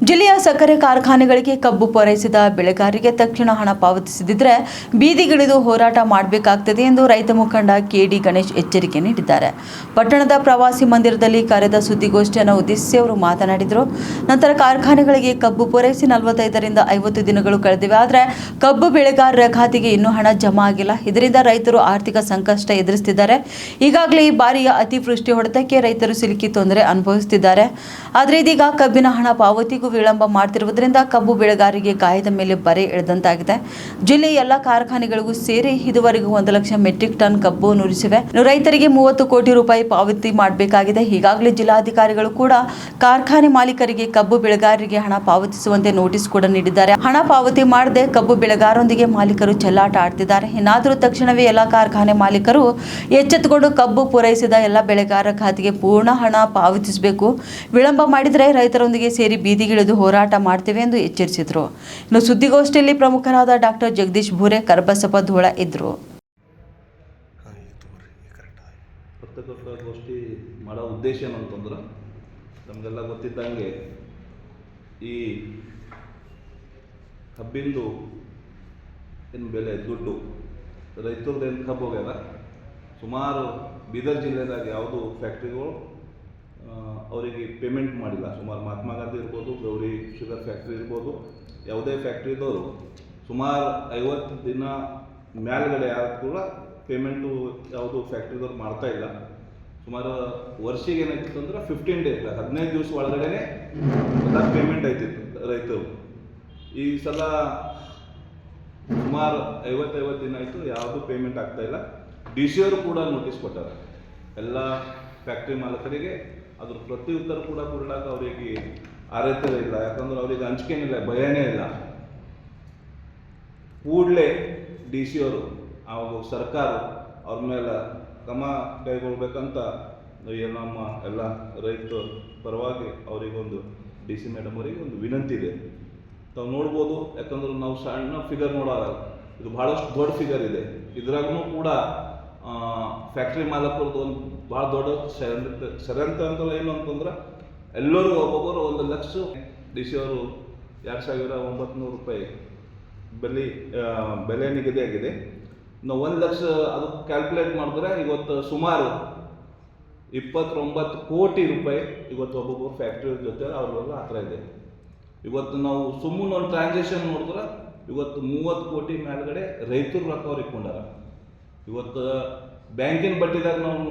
ಜಿಲ್ಲೆಯ ಸಕ್ಕರೆ ಕಾರ್ಖಾನೆಗಳಿಗೆ ಕಬ್ಬು ಪೂರೈಸಿದ ಬೆಳೆಗಾರರಿಗೆ ತಕ್ಷಣ ಹಣ ಪಾವತಿಸದಿದ್ದರೆ ಬೀದಿಗಿಳಿದು ಹೋರಾಟ ಮಾಡಬೇಕಾಗುತ್ತದೆ ಎಂದು ರೈತ ಮುಖಂಡ ಕೆಡಿ ಗಣೇಶ್ ಎಚ್ಚರಿಕೆ ನೀಡಿದ್ದಾರೆ. ಪಟ್ಟಣದ ಪ್ರವಾಸಿ ಮಂದಿರದಲ್ಲಿ ಕರೆದ ಸುದ್ದಿಗೋಷ್ಠಿಯನ್ನು ಉದ್ದೇಶಿಸಿ ಅವರು ಮಾತನಾಡಿದರು. ನಂತರ ಕಾರ್ಖಾನೆಗಳಿಗೆ ಕಬ್ಬು ಪೂರೈಸಿ 45ರಿಂದ 50 ದಿನಗಳು ಕಳೆದಿವೆ. ಆದರೆ ಕಬ್ಬು ಬೆಳೆಗಾರರ ಖಾತೆಗೆ ಇನ್ನೂ ಹಣ ಜಮಾ ಆಗಿಲ್ಲ. ಇದರಿಂದ ರೈತರು ಆರ್ಥಿಕ ಸಂಕಷ್ಟ ಎದುರಿಸುತ್ತಿದ್ದಾರೆ. ಈಗಾಗಲೇ ಈ ಬಾರಿಯ ಅತಿವೃಷ್ಟಿ ಹೊಡೆತಕ್ಕೆ ರೈತರು ಸಿಲುಕಿ ತೊಂದರೆ ಅನುಭವಿಸುತ್ತಿದ್ದಾರೆ. ಆದರೆ ಇದೀಗ ಕಬ್ಬಿನ ಹಣ ಪಾವತಿಗೂ ವಿಳಂಬ ಮಾಡುತ್ತಿರುವುದರಿಂದ ಕಬ್ಬು ಬೆಳೆಗಾರರಿಗೆ ಗಾಯದ ಮೇಲೆ ಬರೆ ಎಳೆದಂತಾಗಿದೆ. ಜಿಲ್ಲೆಯ ಎಲ್ಲ ಕಾರ್ಖಾನೆಗಳಿಗೂ ಸೇರಿ ಇದುವರೆಗೂ 1 ಲಕ್ಷ ಮೆಟ್ರಿಕ್ ಟನ್ ಕಬ್ಬು ನುರಿಸಿವೆ. ರೈತರಿಗೆ 30 ಕೋಟಿ ರೂಪಾಯಿ ಪಾವತಿ ಮಾಡಬೇಕಾಗಿದೆ. ಈಗಾಗಲೇ ಜಿಲ್ಲಾಧಿಕಾರಿಗಳು ಕೂಡ ಕಾರ್ಖಾನೆ ಮಾಲೀಕರಿಗೆ ಕಬ್ಬು ಬೆಳೆಗಾರರಿಗೆ ಹಣ ಪಾವತಿಸುವಂತೆ ನೋಟಿಸ್ ಕೂಡ ನೀಡಿದ್ದಾರೆ. ಹಣ ಪಾವತಿ ಮಾಡದೆ ಕಬ್ಬು ಬೆಳೆಗಾರರೊಂದಿಗೆ ಮಾಲೀಕರು ಚೆಲ್ಲಾಟ ಆಡ್ತಿದ್ದಾರೆ. ಇನ್ನಾದರೂ ತಕ್ಷಣವೇ ಎಲ್ಲ ಕಾರ್ಖಾನೆ ಮಾಲೀಕರು ಎಚ್ಚೆತ್ತುಕೊಂಡು ಕಬ್ಬು ಪೂರೈಸಿದ ಎಲ್ಲ ಬೆಳೆಗಾರರ ಖಾತೆಗೆ ಪೂರ್ಣ ಹಣ ಪಾವತಿಸಬೇಕು. ವಿಳಂಬ ಮಾಡಿದರೆ ರೈತರೊಂದಿಗೆ ಸೇರಿ ಬೀದಿಗಿಳಿದು ಹೋರಾಟ ಮಾಡ್ತೇವೆ ಎಂದು ಎಚ್ಚರಿಸಿದರು. ಇನ್ನು ಸುದ್ದಿಗೋಷ್ಠಿಯಲ್ಲಿ ಪ್ರಮುಖರಾದ ಡಾಕ್ಟರ್ ಜಗದೀಶ್ ಭೂರೆ, ಕರಬಸಪ್ಪ ಧೂಳ ಇದ್ದರು. ಪತ್ರಗೋಷ್ಠಿ ಮಾಡೋ ಉದ್ದೇಶ ಏನಂತಂದ್ರೆ, ನಮಗೆಲ್ಲ ಗೊತ್ತಿದ್ದಂಗೆ ಈ ಕಬ್ಬಿಂದು ಏನು ಬೆಲೆ ದುಡ್ಡು ರೈತರದ್ದು ಏನು ಕಬ್ಬು ಹೋಗ್ಯದ. ಸುಮಾರು ಬೀದರ್ ಜಿಲ್ಲೆದಾಗ ಯಾವುದು ಫ್ಯಾಕ್ಟ್ರಿಗಳು ಅವರಿಗೆ ಪೇಮೆಂಟ್ ಮಾಡಿಲ್ಲ. ಸುಮಾರು ಮಹಾತ್ಮ ಗಾಂಧಿ ಇರ್ಬೋದು, ಗೌರಿ ಶುಗರ್ ಫ್ಯಾಕ್ಟ್ರಿ ಇರ್ಬೋದು, ಯಾವುದೇ ಫ್ಯಾಕ್ಟ್ರಿದವರು ಸುಮಾರು 50 ದಿನ ಮೇಲ್ಗಡೆ ಯಾರು ಕೂಡ ಪೇಮೆಂಟು ಯಾವುದು ಫ್ಯಾಕ್ಟ್ರಿದವ್ರು ಮಾಡ್ತಾಯಿಲ್ಲ. ಸುಮಾರು ವರ್ಷಿಗೆ ಏನಾಯ್ತಿತ್ತು ಅಂದ್ರೆ 15 ಡೇಸ್ 15 ದಿವಸ ಒಳಗಡೆ ಎಲ್ಲ ಪೇಮೆಂಟ್ ಆಯ್ತಿತ್ತು ರೈತರು. ಈ ಸಲ ಸುಮಾರು 50 ದಿನ ಆಯಿತು, ಯಾವುದು ಪೇಮೆಂಟ್ ಆಗ್ತಾಯಿಲ್ಲ. DC ಅವರು ಕೂಡ ನೋಟಿಸ್ ಕೊಟ್ಟಾರೆ ಎಲ್ಲ ಫ್ಯಾಕ್ಟ್ರಿ ಮಾಲೀಕರಿಗೆ. ಅದ್ರ ಪ್ರತಿ ಉತ್ತರ ಕೂಡ ಕೊಡಲಾಕ ಅವರಿಗೆ ಅರ್ಹತೆ ಇಲ್ಲ. ಯಾಕಂದ್ರೆ ಅವ್ರಿಗೆ ಹಂಚಿಕೆನಿಲ್ಲ, ಭಯನೇ ಇಲ್ಲ. ಕೂಡಲೇ DC ಅವರು ಹಾಗೂ ಸರ್ಕಾರ ಅವ್ರ ಮೇಲೆ ಕ್ರಮ ಕೈಗೊಳ್ಬೇಕಂತ ನಮ್ಮ ಎಲ್ಲ ರೈತರ ಪರವಾಗಿ ಅವರಿಗೊಂದು DC ಮೇಡಮ್ ಅವರಿಗೆ ಒಂದು ವಿನಂತಿ ಇದೆ. ತಾವು ನೋಡ್ಬೋದು, ಯಾಕಂದ್ರೆ ನಾವು ಸಣ್ಣ ಫಿಗರ್ ನೋಡೋಲ್ಲ, ಇದು ಭಾಳಷ್ಟು ದೊಡ್ಡ ಫಿಗರ್ ಇದೆ. ಇದ್ರಾಗೂ ಕೂಡ ಫ್ಯಾಕ್ಟ್ರಿ ಮಾಲಕರದ್ದು ಒಂದು ಭಾಳ ದೊಡ್ಡ ಷಡ್ಯಂತ್ರ ಅಂತ ಏನು ಅಂತಂದ್ರೆ, ಎಲ್ಲರೂ ಒಬ್ಬೊಬ್ಬರು 1 ಲಕ್ಷ DC ಅವರು 2900 ರೂಪಾಯಿ ಬೆಲೆ ನಿಗದಿ ಆಗಿದೆ. ನಾವು 1 ಲಕ್ಷ ಅದು ಕ್ಯಾಲ್ಕುಲೇಟ್ ಮಾಡಿದ್ರೆ ಇವತ್ತು ಸುಮಾರು 29 ಕೋಟಿ ರೂಪಾಯಿ ಇವತ್ತು ಒಬ್ಬೊಬ್ಬರು ಫ್ಯಾಕ್ಟ್ರಿ ಜೊತೆ ಅವ್ರವ್ರ ಹತ್ರ ಇದೆ. ಇವತ್ತು ನಾವು ಸುಮ್ಮನೆ ಒಂದು ಟ್ರಾನ್ಸಾಕ್ಷನ್ ನೋಡಿದ್ರೆ ಇವತ್ತು 30 ಕೋಟಿ ಮೇಲ್ಗಡೆ ರೈತರು ರೊಕ್ಕ ಅವ್ರಿಗೆ ಕೊಂಡಾರ. ಇವತ್ತು ಬ್ಯಾಂಕಿನ ಬಡ್ಡಿದಾಗ ನಾವು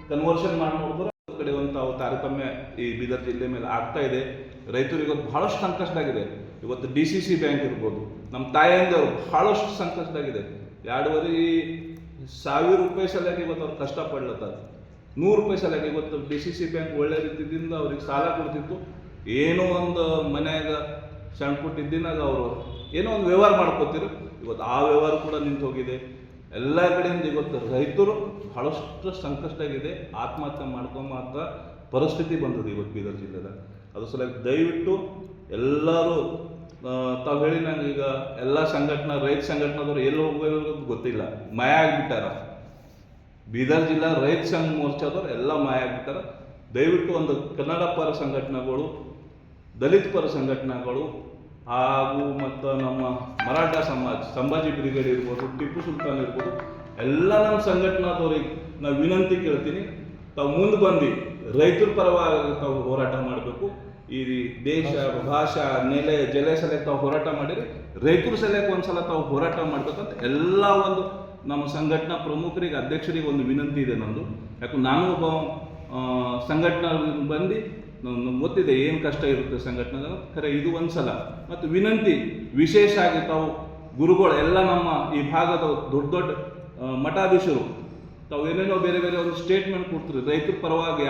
ಕನ್ವರ್ಷನ್ ಮಾಡಿ ನೋಡಿದ್ರೆ ಕಡೆ ಒಂದು ತಾರತಮ್ಯ ಈ ಬೀದರ್ ಜಿಲ್ಲೆ ಮೇಲೆ ಆಗ್ತಾ ಇದೆ. ರೈತರಿಗೆ ಇವತ್ತು ಭಾಳಷ್ಟು ಸಂಕಷ್ಟ ಆಗಿದೆ. ಇವತ್ತು DCC ಬ್ಯಾಂಕ್ ಇರ್ಬೋದು, ನಮ್ಮ ತಾಯಿಯಂದವರು ಭಾಳಷ್ಟು ಸಂಕಷ್ಟ ಆಗಿದೆ. 2,500 ರೂಪಾಯಿ ಸಲಕ್ಕೆ ಇವತ್ತು ಅವ್ರು ಕಷ್ಟಪಡ್ಲತ್ತಾರೆ. 100 ರೂಪಾಯಿ ಸಲಕ್ಕೆ ಇವತ್ತು DCC ಬ್ಯಾಂಕ್ ಒಳ್ಳೆ ರೀತಿಯಿಂದ ಅವ್ರಿಗೆ ಸಾಲ ಕೊಡ್ತಿತ್ತು. ಏನೋ ಒಂದು ಮನ್ಯಾಗ ಸಣ್ಣ ಪುಟ್ಟ ಇದ್ದಿನಾಗ ಅವರು ಏನೋ ಒಂದು ವ್ಯವಹಾರ ಮಾಡ್ಕೋತಿರು. ಇವತ್ತು ಆ ವ್ಯವಹಾರ ಕೂಡ ನಿಂತು ಹೋಗಿದೆ. ಎಲ್ಲ ಕಡೆಯಿಂದ ಇವತ್ತು ರೈತರು ಭಾಳಷ್ಟು ಸಂಕಷ್ಟ ಆಗಿದೆ. ಆತ್ಮಹತ್ಯೆ ಮಾಡ್ಕೊಂಬಂತ ಪರಿಸ್ಥಿತಿ ಬಂದದ್ದು ಇವತ್ತು ಬೀದರ್ ಜಿಲ್ಲೆದಾಗ. ಅದು ಸಲಕ್ಕೆ ದಯವಿಟ್ಟು ಎಲ್ಲರೂ ತಾವು ಹೇಳಿ, ನಂಗೆ ಈಗ ಎಲ್ಲ ಸಂಘಟನೆ ರೈತ ಸಂಘಟನೆದವರು ಎಲ್ಲಿ ಹೋಗೋದು ಗೊತ್ತಿಲ್ಲ, ಮಾಯ ಆಗಿಬಿಟ್ಟಾರ. ಬೀದರ್ ಜಿಲ್ಲಾ ರೈತ ಸಂಘ ಮೋರ್ಚಾದವ್ರು ಎಲ್ಲ ಮಾಯ ಆಗಿಬಿಟ್ಟಾರ. ದಯವಿಟ್ಟು ಒಂದು ಕನ್ನಡ ಪರ ಸಂಘಟನೆಗಳು, ದಲಿತ ಪರ ಸಂಘಟನೆಗಳು ಹಾಗೂ ಮತ್ತು ನಮ್ಮ ಮರಾಠ ಸಮಾಜ, ಸಂಭಾಜಿ ಬ್ರಿಗೇಡ್ ಇರ್ಬೋದು, ಟಿಪ್ಪು ಸುಲ್ತಾನ್ ಇರ್ಬೋದು, ಎಲ್ಲ ನಮ್ಮ ಸಂಘಟನಾದವ್ರಿಗೆ ನಾವು ವಿನಂತಿ ಕೇಳ್ತೀನಿ, ತಾವು ಮುಂದೆ ಬಂದು ರೈತರ ಪರವಾಗಿ ತಾವು ಹೋರಾಟ ಮಾಡಬೇಕು. ಈ ದೇಶ, ಭಾಷಾ, ನೆಲೆ, ಜಲೆ ಸಲಕ್ಕೆ ತಾವು ಹೋರಾಟ ಮಾಡಿರಿ, ರೈತರ ಸಲಕ್ಕೆ ಒಂದ್ಸಲ ತಾವು ಹೋರಾಟ ಮಾಡ್ಬೇಕಂತ ಎಲ್ಲ ಒಂದು ನಮ್ಮ ಸಂಘಟನಾ ಪ್ರಮುಖರಿಗೆ, ಅಧ್ಯಕ್ಷರಿಗೆ ಒಂದು ವಿನಂತಿ ಇದೆ ನಂದು. ಯಾಕಂದ್ರೆ ನಾನು ಒಬ್ಬ ಸಂಘಟನಾ ಬಂದು ನಮ್ಗೆ ಗೊತ್ತಿದೆ ಏನು ಕಷ್ಟ ಇರುತ್ತೆ ಸಂಘಟನೆ. ಖರೆ ಇದು ಒಂದ್ಸಲ ಮತ್ತು ವಿನಂತಿ ವಿಶೇಷ ಆಗಿ ತಾವು ಗುರುಗಳು ಎಲ್ಲ ನಮ್ಮ ಈ ಭಾಗದ ದೊಡ್ಡ ದೊಡ್ಡ ಮಠಾಧೀಶರು ತಾವು ಏನೇನೋ ಬೇರೆ ಬೇರೆ ಒಂದು ಸ್ಟೇಟ್ಮೆಂಟ್ ಕೊಡ್ತೀರಿ ರೈತರ ಪರವಾಗಿ.